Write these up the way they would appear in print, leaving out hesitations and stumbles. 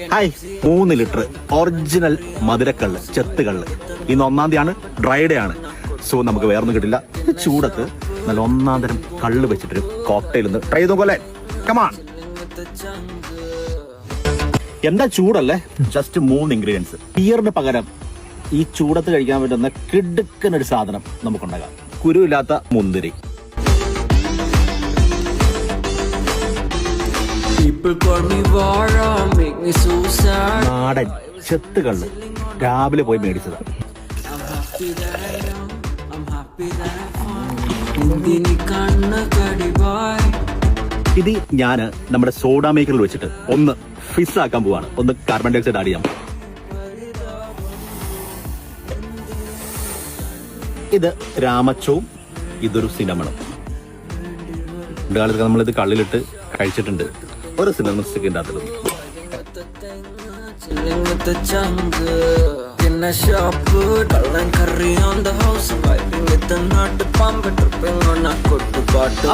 Hi, 3 litre original മധുരക്കള്ള്, ചെത്തുകള്ള്. ഇന്ന് 1-ാം തീയതിയാണ്, ഡ്രൈ ഡേ ആണ്. സോ നമുക്ക് വേറൊന്നും കിട്ടില്ല. ചൂടത്ത് നല്ല 1-ാം തരം കള്ള് വെച്ചിട്ടൊരു കോക്ടെയിൽ ഒന്ന് ട്രൈ ചെയ്ത് നോക്കല്ലേ. കമാൺ. എന്താ ചൂടല്ലേ, ജസ്റ്റ് 3 ഇൻഗ്രീഡിയൻസ്. ബിയറിന് പകരം ഈ ചൂടത്ത് കഴിക്കാൻ പറ്റുന്ന കിടുക്കനൊരു സാധനം നമുക്കുണ്ടാകാം. കുരുവില്ലാത്ത മുന്തിരി. നാടൻ ചെത്തുകള്ള് രാവിലെ പോയി മേടിച്ചതാണ്. ഇത് ഞാന് നമ്മുടെ സോഡാ മേക്കറിൽ വെച്ചിട്ട് ഒന്ന് ഫിസ് ആക്കാൻ പോവാണ്. ഒന്ന് കാർബൺ ഡൈ ഓക്സൈഡ് ആഡ് ചെയ്യാം. ഇത് രാമച്ചവും ഇതൊരു സിനമണും. കാലത്ത് നമ്മളിത് കള്ളിലിട്ട് കഴിച്ചിട്ടുണ്ട്. ഒരു സിനമൺ സ്റ്റിക്ക് ഉണ്ടാകും.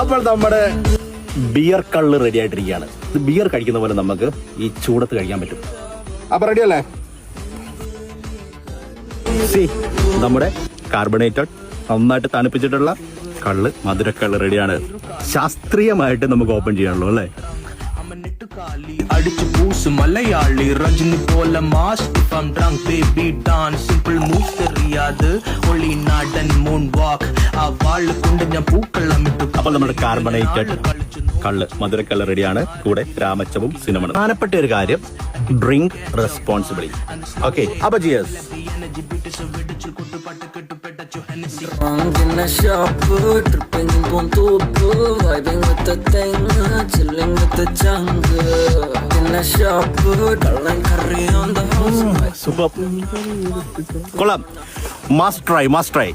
അപ്പോൾ നമ്മുടെ ബിയർ കള്ള് റെഡി ആയിട്ടിരിക്കുകയാണ്. ബിയർ കഴിക്കുന്ന പോലെ നമുക്ക് ഈ ചൂടത്ത് കഴിക്കാൻ പറ്റും. അപ്പൊ റെഡി അല്ലേ? നമ്മുടെ കാർബണേറ്റഡ് നന്നായിട്ട് തണുപ്പിച്ചിട്ടുള്ള കള്ള്, മധുരക്കള്ള് റെഡിയാണ്. ശാസ്ത്രീയമായിട്ട് നമുക്ക് ഓപ്പൺ ചെയ്യാനുള്ളൂ അല്ലേ? അടിച്ചു പൂസ് മലയാളി രജനി പോലെ mass from drunk baby dance simple moves അറിയാതെ ഒളി നാടൻ മൂൺ വാക്ക് ആ വാള് കൊണ്ട് ഞാൻ പൂക്കള്ളം ഇട്ടു. അപ്പോൾ നമ്മുടെ കാർബണേറ്റഡ് കള്ള്, മധുരക്കള്ള് റെഡിയാണ്. കൂടെ രാമച്ചവും സിനമണും. പ്രധാനപ്പെട്ട ഒരു കാര്യം, ഡ്രിങ്ക് റെസ്പോൺസിബിളി. ഓക്കെ, അപ്പൊ ചിയേഴ്സ്. സൂപ്പർ, കൊള്ളാം. Must try, must try.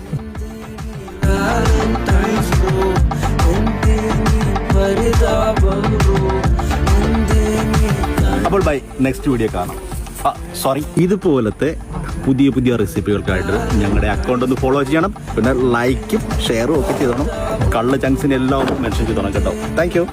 അപ്പോൾ ബൈ, നെക്സ്റ്റ് വീഡിയോ കാണാം. സോറി, ഇതുപോലത്തെ പുതിയ പുതിയ റെസിപ്പികൾക്കായിട്ട് ഞങ്ങളുടെ അക്കൗണ്ട് ഒന്ന് ഫോളോ ചെയ്യണം. പിന്നെ ലൈക്കും ഷെയറും ഒക്കെ ചെയ്തോണം. കള്ള് ചങ്സിന് എല്ലാം മെൻഷൻ ചെയ്തോണം കേട്ടോ. Thank you.